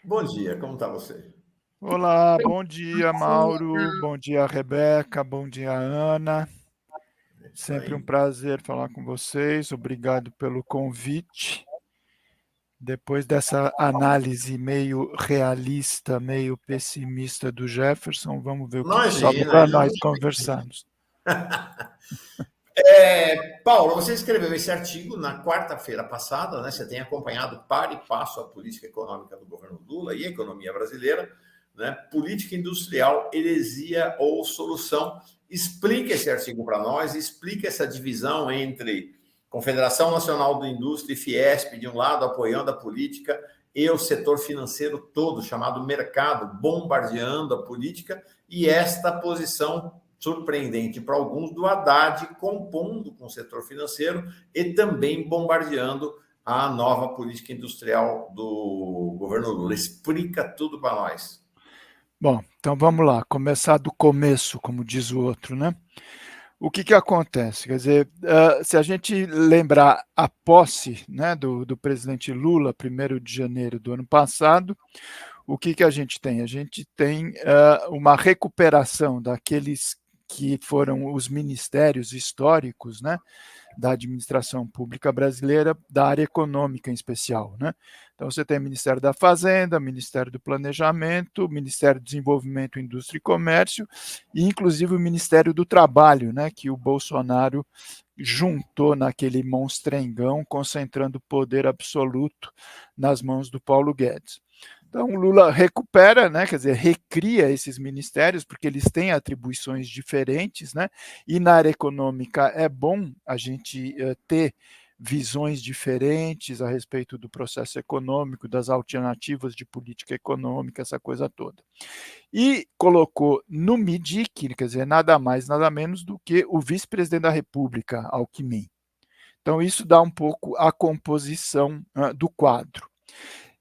Bom dia, como está você? Olá, bom dia, Mauro. Bom dia, Rebeca. Bom dia, Ana. É isso Sempre um aí. prazer falar com vocês. Obrigado pelo convite. Depois dessa análise meio realista, meio pessimista do Jefferson, vamos ver o que sobra Imagina, para ele nós não... conversarmos. Paulo, você escreveu esse artigo na quarta-feira passada, né? Você tem acompanhado para e passo a política econômica do governo Lula e a economia brasileira, né? Política industrial, heresia ou solução. Explica esse artigo para nós, explica essa divisão entre Confederação Nacional da Indústria e Fiesp, de um lado, apoiando a política, e o setor financeiro todo, chamado mercado, bombardeando a política, e esta posição surpreendente para alguns do Haddad compondo com o setor financeiro e também bombardeando a nova política industrial do governo Lula. Explica tudo para nós. Bom, então vamos lá, começar do começo, como diz o outro, né? O que acontece? Quer dizer, se a gente lembrar a posse, né, do presidente Lula, 1º de janeiro do ano passado, o que a gente tem? A gente tem uma recuperação daqueles que foram os ministérios históricos, né, da administração pública brasileira, da área econômica em especial, né? Então você tem o Ministério da Fazenda, Ministério do Planejamento, Ministério do Desenvolvimento, Indústria e Comércio e inclusive o Ministério do Trabalho, né, que o Bolsonaro juntou naquele monstrengão, concentrando poder absoluto nas mãos do Paulo Guedes. Então, o Lula recupera, né, quer dizer, recria esses ministérios, porque eles têm atribuições diferentes, né, e na área econômica é bom a gente ter visões diferentes a respeito do processo econômico, das alternativas de política econômica, essa coisa toda. E colocou no MIDIC, quer dizer, nada mais, nada menos do que o vice-presidente da República, Alckmin. Então, isso dá um pouco a composição do quadro.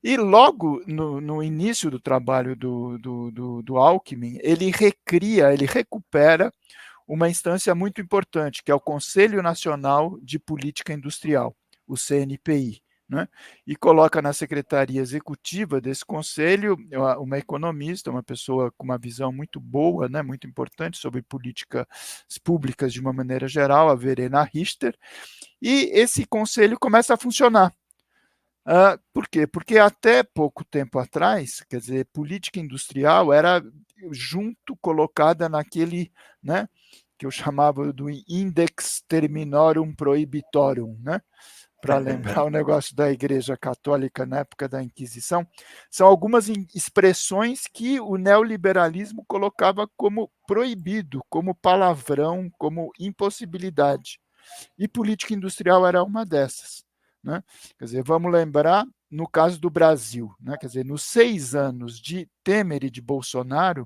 E logo no início do trabalho do Alckmin, ele recria, ele recupera uma instância muito importante, que é o Conselho Nacional de Política Industrial, o CNPI, né? E coloca na secretaria executiva desse conselho uma economista, uma pessoa com uma visão muito boa, né, muito importante sobre políticas públicas de uma maneira geral, a Verena Richter, e esse conselho começa a funcionar. Por quê? Porque até pouco tempo atrás, quer dizer, política industrial era junto colocada naquele, né, que eu chamava do Index Terminorum Prohibitorum, né, para lembrar o negócio da Igreja Católica na época da Inquisição, são algumas expressões que o neoliberalismo colocava como proibido, como palavrão, como impossibilidade. E política industrial era uma dessas. Né? Quer dizer, vamos lembrar, no caso do Brasil, né? Quer dizer, nos 6 anos de Temer e de Bolsonaro,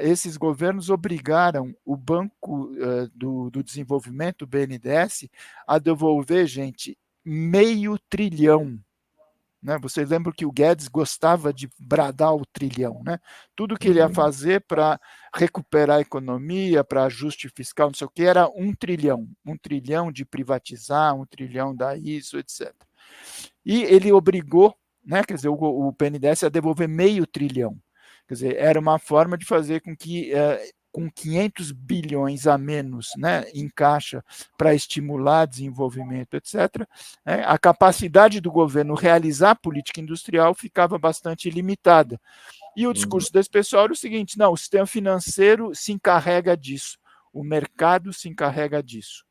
esses governos obrigaram o Banco do Desenvolvimento, o BNDES, a devolver, gente, meio trilhão. Né? Vocês lembram que o Guedes gostava de bradar o trilhão, né? Tudo que ele ia fazer para recuperar a economia, para ajuste fiscal, não sei o que, era 1 trilhão de privatizar, 1 trilhão dar isso, etc. E ele obrigou, né, quer dizer, o BNDES a devolver meio trilhão. Quer dizer, era uma forma de fazer com que com 500 bilhões a menos, né, em caixa para estimular desenvolvimento, etc., né, a capacidade do governo realizar política industrial ficava bastante limitada. E o discurso desse pessoal era o seguinte: não, o sistema financeiro se encarrega disso, o mercado se encarrega disso.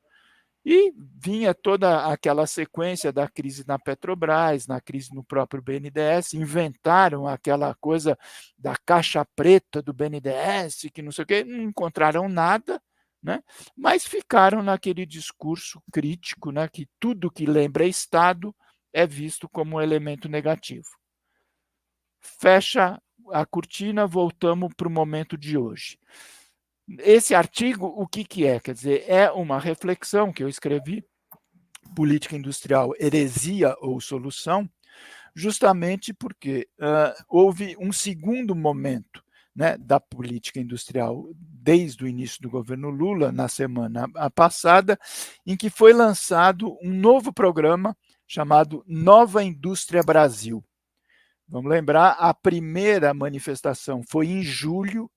E vinha toda aquela sequência da crise na Petrobras, na crise no próprio BNDES, inventaram aquela coisa da caixa preta do BNDES, que não sei o quê, não encontraram nada, né? Mas ficaram naquele discurso crítico, né? Que tudo que lembra Estado é visto como um elemento negativo. Fecha a cortina, voltamos para o momento de hoje. Esse artigo, o que é? Quer dizer, é uma reflexão que eu escrevi, política industrial, heresia ou solução, justamente porque houve um segundo momento, né, da política industrial desde o início do governo Lula, na semana passada, em que foi lançado um novo programa chamado Nova Indústria Brasil. Vamos lembrar, a primeira manifestação foi em julho,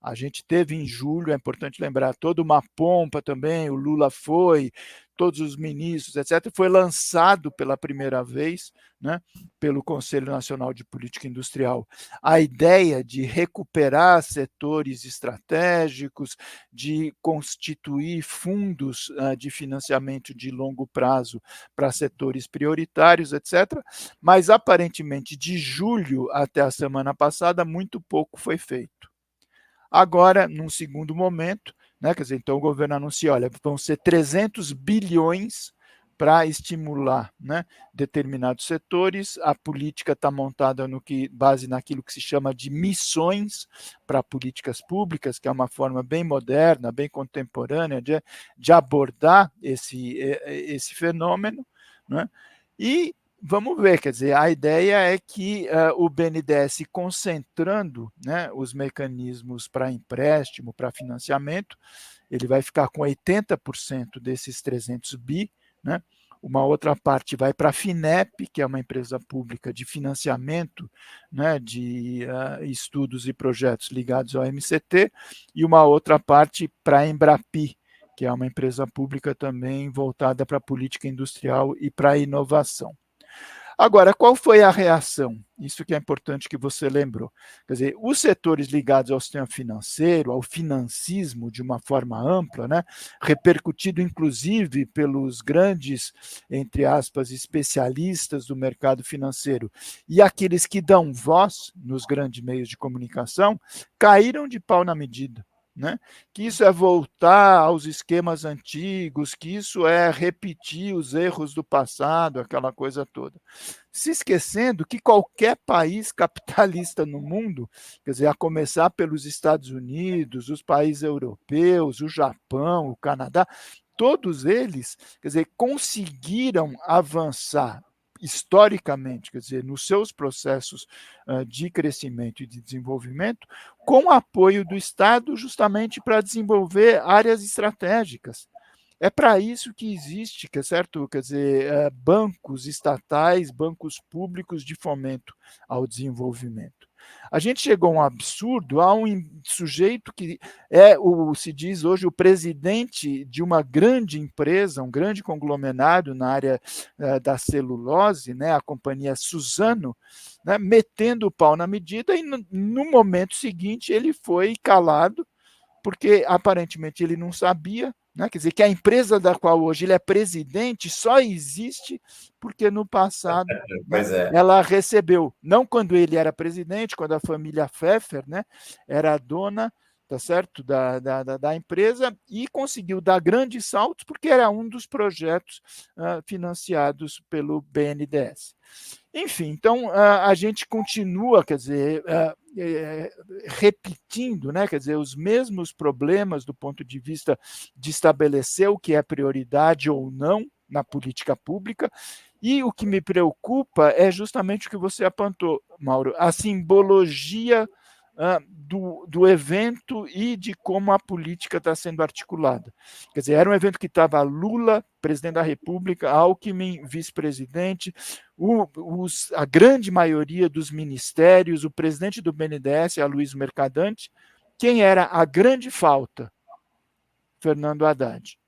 a gente teve em julho, é importante lembrar, toda uma pompa também, o Lula foi, todos os ministros, etc., foi lançado pela primeira vez, né, pelo Conselho Nacional de Política Industrial, a ideia de recuperar setores estratégicos, de constituir fundos de financiamento de longo prazo para setores prioritários, etc., mas aparentemente de julho até a semana passada, muito pouco foi feito. Agora, num segundo momento, né, quer dizer, então o governo anuncia, olha, vão ser 300 bilhões para estimular, né, determinados setores. A política está montada base naquilo que se chama de missões para políticas públicas, que é uma forma bem moderna, bem contemporânea de abordar esse fenômeno, né? E vamos ver, quer dizer, a ideia é que o BNDES concentrando, né, os mecanismos para empréstimo, para financiamento, ele vai ficar com 80% desses 300 bi, né? Uma outra parte vai para a FINEP, que é uma empresa pública de financiamento, né, de estudos e projetos ligados ao MCT, e uma outra parte para a Embrapi, que é uma empresa pública também voltada para a política industrial e para a inovação. Agora, qual foi a reação? Isso que é importante que você lembrou. Quer dizer, os setores ligados ao sistema financeiro, ao financismo de uma forma ampla, né, repercutido inclusive pelos grandes, entre aspas, especialistas do mercado financeiro e aqueles que dão voz nos grandes meios de comunicação, caíram de pau na medida. Né? Que isso é voltar aos esquemas antigos, que isso é repetir os erros do passado, aquela coisa toda. Se esquecendo que qualquer país capitalista no mundo, quer dizer, a começar pelos Estados Unidos, os países europeus, o Japão, o Canadá, todos eles, quer dizer, conseguiram avançar historicamente, quer dizer, nos seus processos de crescimento e de desenvolvimento, com apoio do Estado justamente para desenvolver áreas estratégicas. É para isso que existe, certo? Quer dizer, bancos estatais, bancos públicos de fomento ao desenvolvimento. A gente chegou a um absurdo, a um sujeito que se diz hoje, o presidente de uma grande empresa, um grande conglomerado na área da celulose, né, a companhia Suzano, né, metendo o pau na medida, e no momento seguinte ele foi calado, porque aparentemente ele não sabia, né? Quer dizer, que a empresa da qual hoje ele é presidente só existe porque no passado, né, ela recebeu, não quando ele era presidente, quando a família Pfeffer, né, era a dona, tá certo, da empresa, e conseguiu dar grandes saltos porque era um dos projetos financiados pelo BNDES. Enfim, então a gente continua, quer dizer, repetindo, né, quer dizer, os mesmos problemas do ponto de vista de estabelecer o que é prioridade ou não na política pública, e o que me preocupa é justamente o que você apontou, Mauro, a simbologia do evento e de como a política está sendo articulada. Quer dizer, era um evento que estava Lula, presidente da República, Alckmin, vice-presidente, a grande maioria dos ministérios, o presidente do BNDES, Aloysio Mercadante. Quem era a grande falta? Fernando Haddad.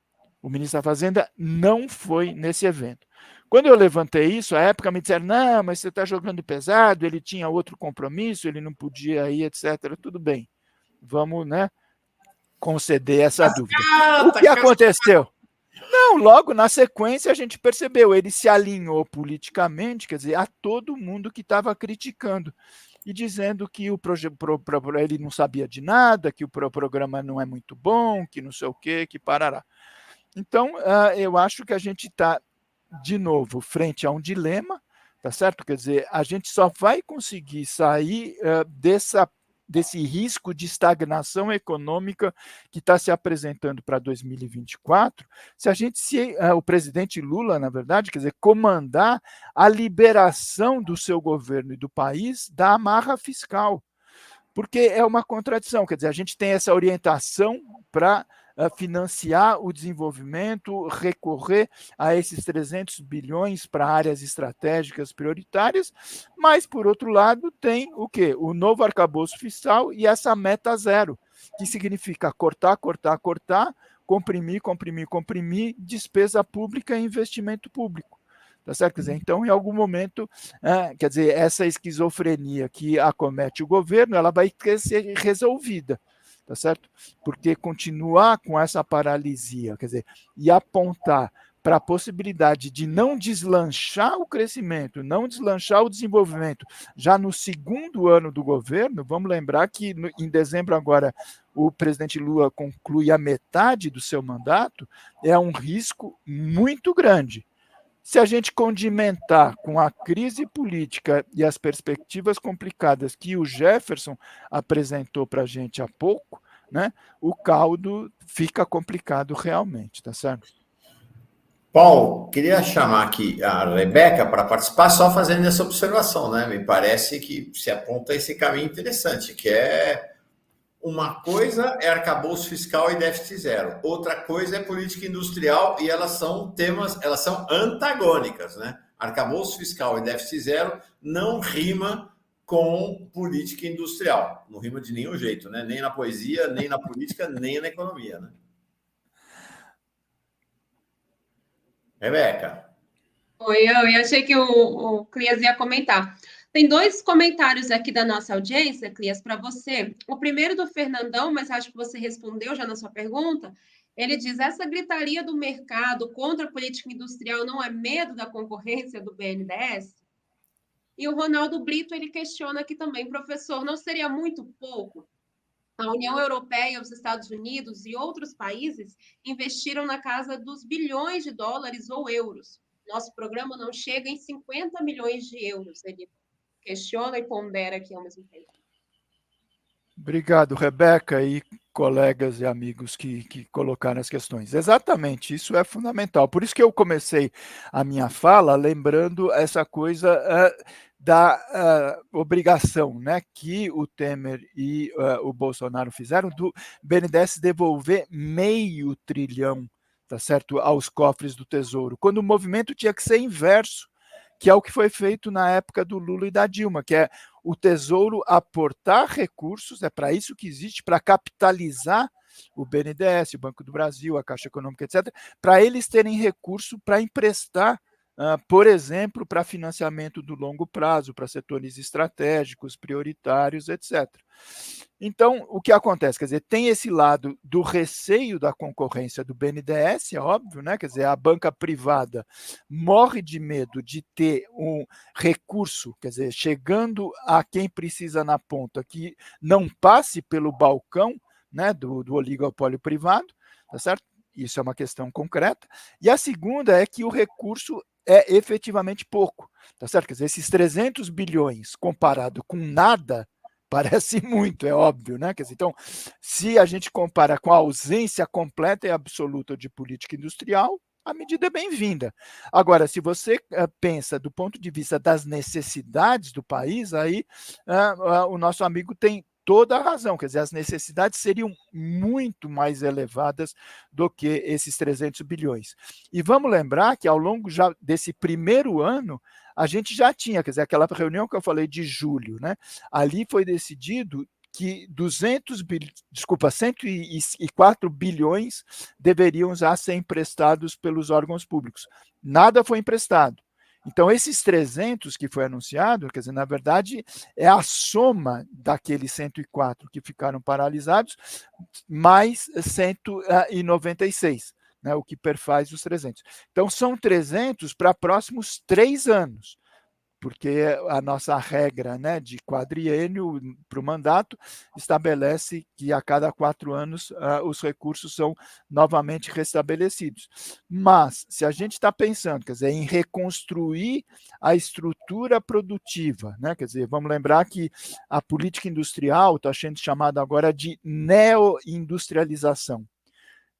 O ministro da Fazenda não foi nesse evento. Quando eu levantei isso, à época me disseram, não, mas você está jogando pesado, ele tinha outro compromisso, ele não podia ir, etc. Tudo bem, vamos, né, conceder essa dúvida. O que aconteceu? Não, logo na sequência a gente percebeu, ele se alinhou politicamente, quer dizer, a todo mundo que estava criticando e dizendo que ele não sabia de nada, que o programa não é muito bom, que não sei o quê, que parará. Então, eu acho que a gente está, de novo, frente a um dilema, tá certo? Quer dizer, a gente só vai conseguir sair desse risco de estagnação econômica que está se apresentando para 2024, se o presidente Lula, na verdade, quer dizer, comandar a liberação do seu governo e do país da amarra fiscal, porque é uma contradição, quer dizer, a gente tem essa orientação para financiar o desenvolvimento, recorrer a esses 300 bilhões para áreas estratégicas prioritárias, mas, por outro lado, tem o quê? O novo arcabouço fiscal e essa meta zero, que significa cortar, cortar, cortar, comprimir, comprimir, comprimir, despesa pública e investimento público. Tá certo? Quer dizer, então, em algum momento, quer dizer, essa esquizofrenia que acomete o governo, ela vai ter que ser resolvida, tá certo? Porque continuar com essa paralisia, quer dizer, e apontar para a possibilidade de não deslanchar o crescimento, não deslanchar o desenvolvimento já no segundo ano do governo, vamos lembrar que em dezembro agora o presidente Lula conclui a metade do seu mandato, é um risco muito grande. Se a gente condimentar com a crise política e as perspectivas complicadas que o Jefferson apresentou para a gente há pouco, né, o caldo fica complicado realmente, tá certo? Paulo, queria chamar aqui a Rebeca para participar, só fazendo essa observação, né? Me parece que se aponta esse caminho interessante, que é uma coisa é arcabouço fiscal e déficit zero, outra coisa é política industrial e elas são temas, elas são antagônicas, né? Arcabouço fiscal e déficit zero não rima com política industrial, não rima de nenhum jeito, né? Nem na poesia, nem na política, nem na economia, né? Rebeca. Oi, eu achei que o Clias ia comentar. Tem dois comentários aqui da nossa audiência, Clias, para você. O primeiro do Fernandão, mas acho que você respondeu já na sua pergunta. Ele diz: essa gritaria do mercado contra a política industrial não é medo da concorrência do BNDES? E o Ronaldo Brito, ele questiona aqui também, professor, não seria muito pouco? A União Europeia, os Estados Unidos e outros países investiram na casa dos bilhões de dólares ou euros. Nosso programa não chega em 50 milhões de euros. Ele questiona e pondera aqui ao mesmo tempo. Obrigado, Rebeca, e colegas e amigos que colocaram as questões. Exatamente, isso é fundamental. Por isso que eu comecei a minha fala lembrando essa coisa da obrigação, né, que o Temer e o Bolsonaro fizeram do BNDES devolver 500 bilhão, tá certo, aos cofres do Tesouro, quando o movimento tinha que ser inverso, que é o que foi feito na época do Lula e da Dilma, que é o Tesouro aportar recursos, é para isso que existe, para capitalizar o BNDES, o Banco do Brasil, a Caixa Econômica, etc., para eles terem recurso para emprestar, por exemplo, para financiamento do longo prazo, para setores estratégicos, prioritários, etc. Então, o que acontece? Quer dizer, tem esse lado do receio da concorrência do BNDES, é óbvio, né? Quer dizer, a banca privada morre de medo de ter um recurso, quer dizer, chegando a quem precisa na ponta, que não passe pelo balcão, né, do oligopólio privado, tá certo? Isso é uma questão concreta. E a segunda é que o recurso é efetivamente pouco, tá certo? Quer dizer, esses 300 bilhões comparado com nada, parece muito, é óbvio, né? Quer dizer, então, se a gente compara com a ausência completa e absoluta de política industrial, a medida é bem-vinda. Agora, se você pensa do ponto de vista das necessidades do país, aí o nosso amigo tem toda a razão, quer dizer, as necessidades seriam muito mais elevadas do que esses 300 bilhões. E vamos lembrar que ao longo já desse primeiro ano, a gente já tinha, quer dizer, aquela reunião que eu falei de julho, né? Ali foi decidido que 104 bilhões deveriam já ser emprestados pelos órgãos públicos. Nada foi emprestado. Então, esses 300 que foi anunciado, quer dizer, na verdade, é a soma daqueles 104 que ficaram paralisados, mais 196, né, o que perfaz os 300. Então, são 300 para próximos 3 anos, porque a nossa regra, né, de quadriênio para o mandato estabelece que a cada 4 anos os recursos são novamente restabelecidos. Mas, se a gente está pensando, quer dizer, em reconstruir a estrutura produtiva, né, quer dizer, vamos lembrar que a política industrial está sendo chamada agora de neoindustrialização.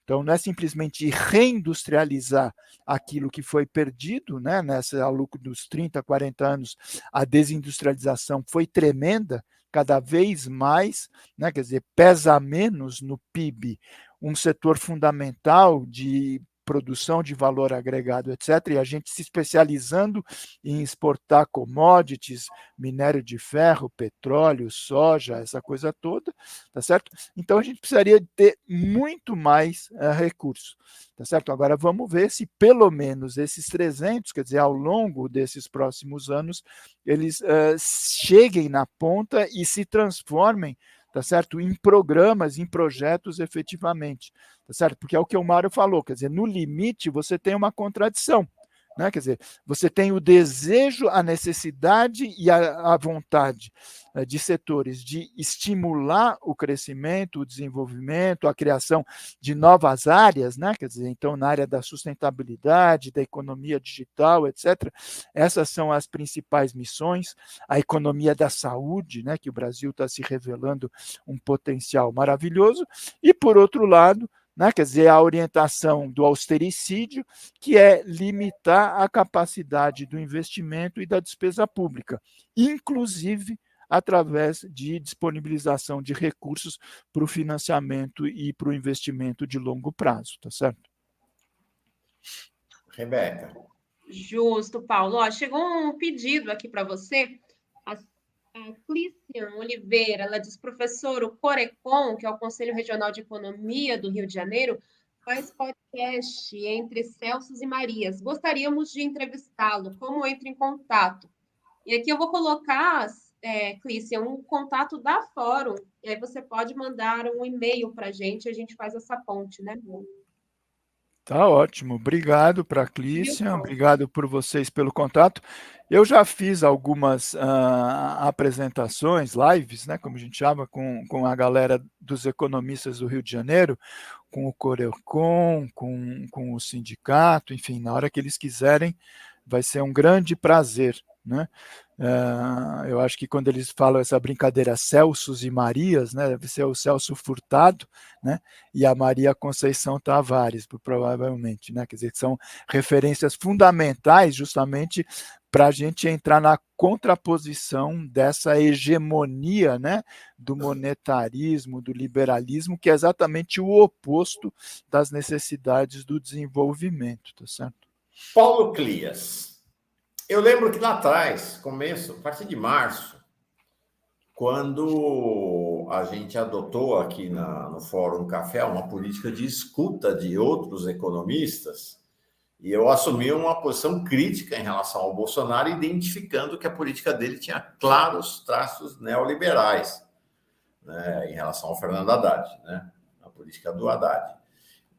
Então, não é simplesmente reindustrializar aquilo que foi perdido, né? Ao longo dos 30, 40 anos, a desindustrialização foi tremenda, cada vez mais, né? Quer dizer, pesa menos no PIB um setor fundamental de produção de valor agregado, etc., e a gente se especializando em exportar commodities, minério de ferro, petróleo, soja, essa coisa toda, tá certo? Então, a gente precisaria ter muito mais recursos, tá certo? Agora, vamos ver se pelo menos esses 300, quer dizer, ao longo desses próximos anos, eles cheguem na ponta e se transformem, tá certo? Em programas, em projetos efetivamente, tá certo? Porque é o que o Mário falou, quer dizer, no limite você tem uma contradição, né? Quer dizer, você tem o desejo, a necessidade e a vontade de setores de estimular o crescimento, o desenvolvimento, a criação de novas áreas, né? Quer dizer, então, na área da sustentabilidade, da economia digital, etc., essas são as principais missões, a economia da saúde, né? Que o Brasil está se revelando um potencial maravilhoso, e, por outro lado, né, quer dizer, a orientação do austericídio, que é limitar a capacidade do investimento e da despesa pública, inclusive através de disponibilização de recursos para o financiamento e para o investimento de longo prazo, tá certo? Rebeca. Justo, Paulo. Ó, chegou um pedido aqui para você. A Clícia Oliveira, ela diz, professor, o Corecon, que é o Conselho Regional de Economia do Rio de Janeiro, faz podcast entre Celsos e Marias. Gostaríamos de entrevistá-lo. Como entra em contato? E aqui eu vou colocar, Clícia, um contato da Fórum. E aí você pode mandar um e-mail para a gente faz essa ponte, né, amor? Tá ótimo, obrigado para a Clícia, obrigado por vocês pelo contato. Eu já fiz algumas apresentações, lives, né, como a gente chama, com a galera dos economistas do Rio de Janeiro, com o Corecon, com o sindicato, enfim, na hora que eles quiserem, vai ser um grande prazer, né? Eu acho que quando eles falam essa brincadeira Celsos e Marias, né, deve ser o Celso Furtado, né, e a Maria Conceição Tavares, provavelmente, né, quer dizer, que são referências fundamentais justamente para a gente entrar na contraposição dessa hegemonia, né, do monetarismo, do liberalismo, que é exatamente o oposto das necessidades do desenvolvimento, tá certo? Paulo Clias. Eu lembro que lá atrás, começo, a partir de março, quando a gente adotou aqui no Fórum Café uma política de escuta de outros economistas, e eu assumi uma posição crítica em relação ao Bolsonaro, identificando que a política dele tinha claros traços neoliberais, né, em relação ao Fernando Haddad, né, a política do Haddad.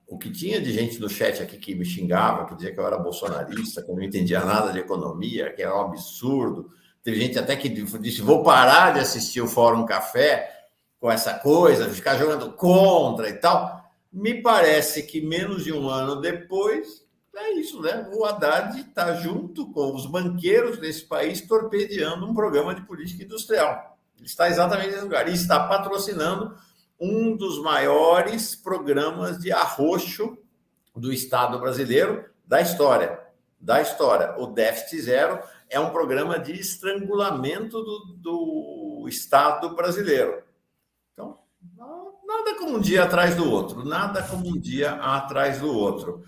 O que tinha de gente no chat aqui que me xingava, que dizia que eu era bolsonarista, que eu não entendia nada de economia, que era um absurdo. Teve gente até que disse, vou parar de assistir o Fórum Café com essa coisa, ficar jogando contra e tal. Me parece que menos de um ano depois, é isso, né? O Haddad está junto com os banqueiros desse país torpedeando um programa de política industrial. Ele está exatamente nesse lugar. E está patrocinando um dos maiores programas de arroxo do Estado brasileiro da história. O déficit zero é um programa de estrangulamento do Estado brasileiro. Então, nada como um dia atrás do outro, nada como um dia atrás do outro.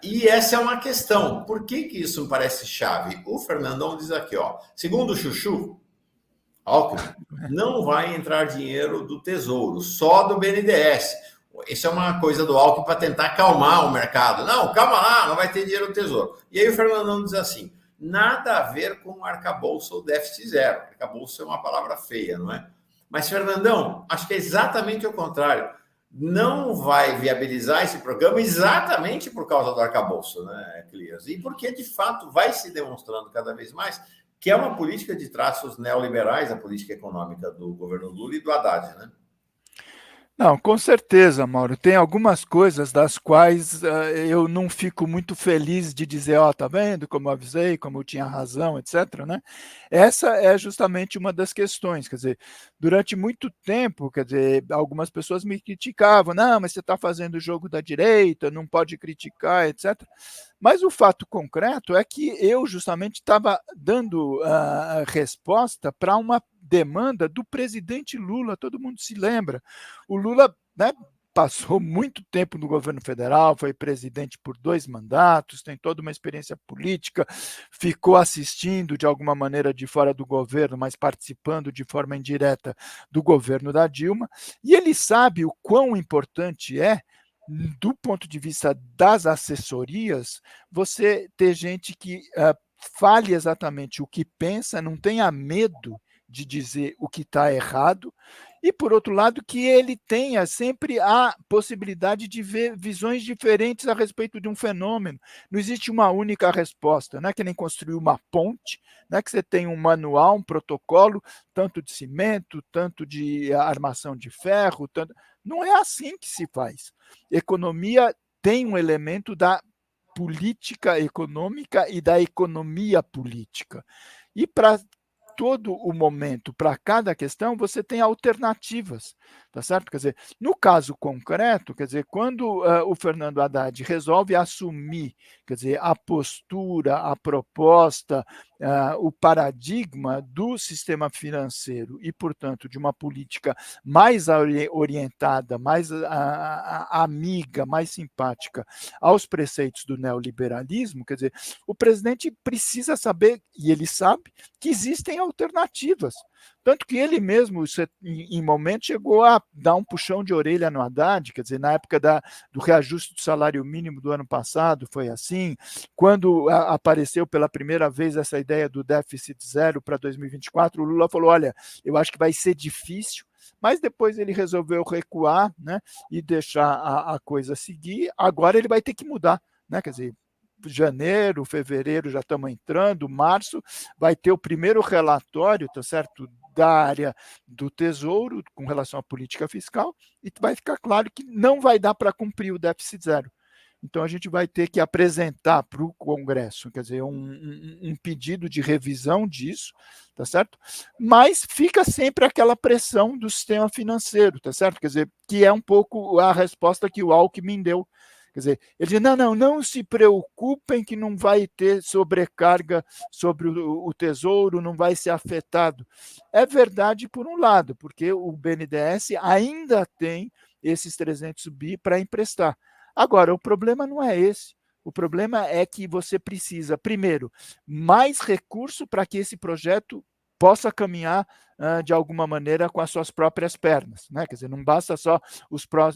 E essa é uma questão. Por que isso me parece chave? O Fernandão diz aqui, ó, segundo o Chuchu, Alckmin, não vai entrar dinheiro do Tesouro, só do BNDES. Isso é uma coisa do Alckmin para tentar acalmar o mercado. Não, calma lá, não vai ter dinheiro do Tesouro. E aí o Fernandão diz assim, nada a ver com arcabouço ou déficit zero. Arcabouço é uma palavra feia, não é? Mas, Fernandão, acho que é exatamente o contrário. Não vai viabilizar esse programa exatamente por causa do arcabouço, né, Clias? E porque, de fato, vai se demonstrando cada vez mais que é uma política de traços neoliberais, a política econômica do governo Lula e do Haddad, né? Não, com certeza, Mauro. Tem algumas coisas das quais eu não fico muito feliz de dizer, ó, tá vendo como eu avisei, como eu tinha razão, etc, né? Essa é justamente uma das questões, quer dizer, durante muito tempo, quer dizer, algumas pessoas me criticavam, não, mas você está fazendo o jogo da direita, não pode criticar, etc. Mas o fato concreto é que eu justamente estava dando resposta para uma demanda do presidente Lula, todo mundo se lembra. O Lula, né, passou muito tempo no governo federal, foi presidente por 2 mandatos, tem toda uma experiência política, ficou assistindo de alguma maneira de fora do governo, mas participando de forma indireta do governo da Dilma, e ele sabe o quão importante é, do ponto de vista das assessorias, você ter gente que fale exatamente o que pensa, não tenha medo de dizer o que está errado, e, por outro lado, que ele tenha sempre a possibilidade de ver visões diferentes a respeito de um fenômeno. Não existe uma única resposta, não é que nem construir uma ponte, não é que você tem um manual, um protocolo, tanto de cimento, tanto de armação de ferro, tanto... Não é assim que se faz. Economia tem um elemento da política econômica e da economia política. E para todo o momento, para cada questão, você tem alternativas, tá certo? Quer dizer, no caso concreto, quer dizer, quando o Fernando Haddad resolve assumir, quer dizer, a postura, a proposta, o paradigma do sistema financeiro e, portanto, de uma política mais orientada, mais amiga, mais simpática aos preceitos do neoliberalismo, quer dizer, o presidente precisa saber, e ele sabe, que existem alternativas. Tanto que ele mesmo, em momento, chegou a dar um puxão de orelha no Haddad, quer dizer, na época do reajuste do salário mínimo do ano passado, foi assim. Quando apareceu pela primeira vez essa ideia do déficit zero para 2024, o Lula falou, olha, eu acho que vai ser difícil, mas depois ele resolveu recuar, né, e deixar a coisa seguir. Agora ele vai ter que mudar, né, quer dizer, janeiro, fevereiro já estamos entrando, março, vai ter o primeiro relatório, tá certo, da área do Tesouro com relação à política fiscal, e vai ficar claro que não vai dar para cumprir o déficit zero. Então, a gente vai ter que apresentar para o Congresso, quer dizer, um pedido de revisão disso, tá certo? Mas fica sempre aquela pressão do sistema financeiro, tá certo? Quer dizer, que é um pouco a resposta que o Alckmin deu. Quer dizer, ele diz, não se preocupem que não vai ter sobrecarga sobre o Tesouro, não vai ser afetado. É verdade por um lado, porque o BNDES ainda tem esses 300 bi para emprestar. Agora, o problema não é esse. O problema é que você precisa, primeiro, mais recurso para que esse projeto possa caminhar de alguma maneira com as suas próprias pernas, né? Quer dizer, não basta só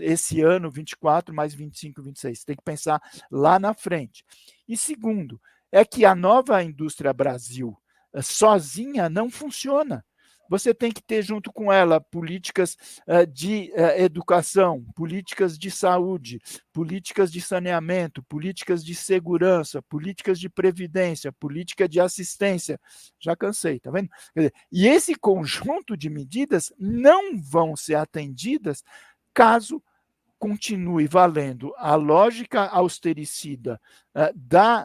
esse ano 24 mais 25, 26, tem que pensar lá na frente. E segundo, é que a nova indústria Brasil sozinha não funciona. Você tem que ter junto com ela políticas de educação, políticas de saúde, políticas de saneamento, políticas de segurança, políticas de previdência, política de assistência. Já cansei, tá vendo? Quer dizer, e esse conjunto de medidas não vão ser atendidas caso continue valendo a lógica austericida da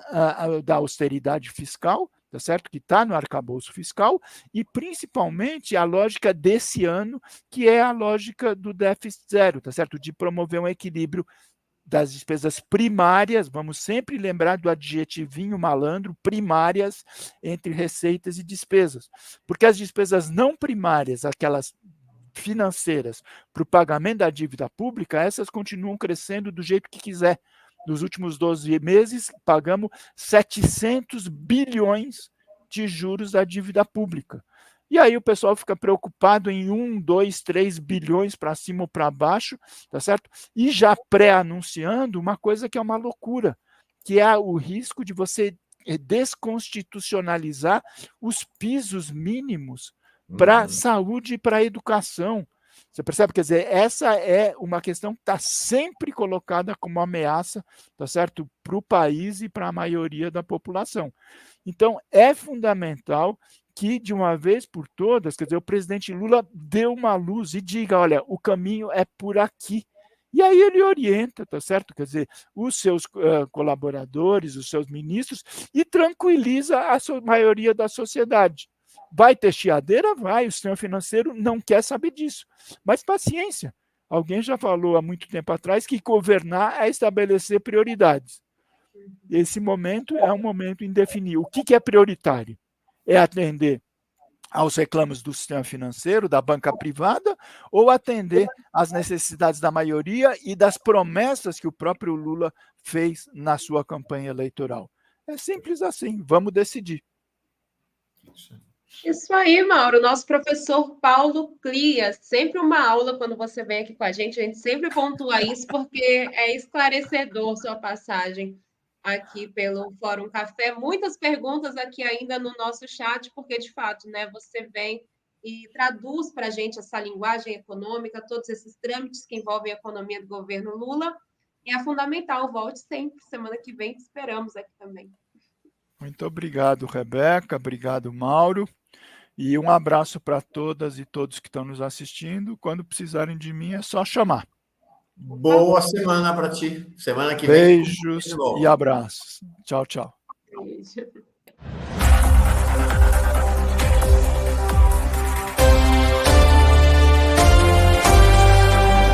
austeridade fiscal, tá certo? Que está no arcabouço fiscal, e principalmente a lógica desse ano, que é a lógica do déficit zero, tá certo? De promover um equilíbrio das despesas primárias, vamos sempre lembrar do adjetivinho malandro, primárias entre receitas e despesas, porque as despesas não primárias, aquelas financeiras para o pagamento da dívida pública, essas continuam crescendo do jeito que quiser. Nos últimos 12 meses, pagamos 700 bilhões de juros da dívida pública. E aí o pessoal fica preocupado em 1, 2, 3 bilhões para cima ou para baixo, tá certo? E já pré-anunciando uma coisa que é uma loucura, que é o risco de você desconstitucionalizar os pisos mínimos para a saúde e para a educação. Você percebe? Quer dizer, essa é uma questão que está sempre colocada como ameaça, tá certo? Para o país e para a maioria da população. Então, é fundamental que, de uma vez por todas, quer dizer, o presidente Lula dê uma luz e diga, olha, o caminho é por aqui. E aí ele orienta, tá certo? Quer dizer, os seus colaboradores, os seus ministros, e tranquiliza a maioria da sociedade. Vai ter chiadeira? Vai, o sistema financeiro não quer saber disso. Mas paciência. Alguém já falou há muito tempo atrás que governar é estabelecer prioridades. Esse momento é um momento em definir o que é prioritário. É atender aos reclamos do sistema financeiro, da banca privada, ou atender às necessidades da maioria e das promessas que o próprio Lula fez na sua campanha eleitoral. É simples assim, vamos decidir. Isso aí, Mauro. Nosso professor Paulo Clias, sempre uma aula quando você vem aqui com a gente sempre pontua isso, porque é esclarecedor sua passagem aqui pelo Fórum Café. Muitas perguntas aqui ainda no nosso chat, porque, de fato, né, você vem e traduz para a gente essa linguagem econômica, todos esses trâmites que envolvem a economia do governo Lula. E é fundamental. Volte sempre. Semana que vem te esperamos aqui também. Muito obrigado, Rebeca. Obrigado, Mauro. E um abraço para todas e todos que estão nos assistindo. Quando precisarem de mim, é só chamar. Boa semana para ti. Semana que vem. Beijos e abraços. Tchau, tchau. Beijo.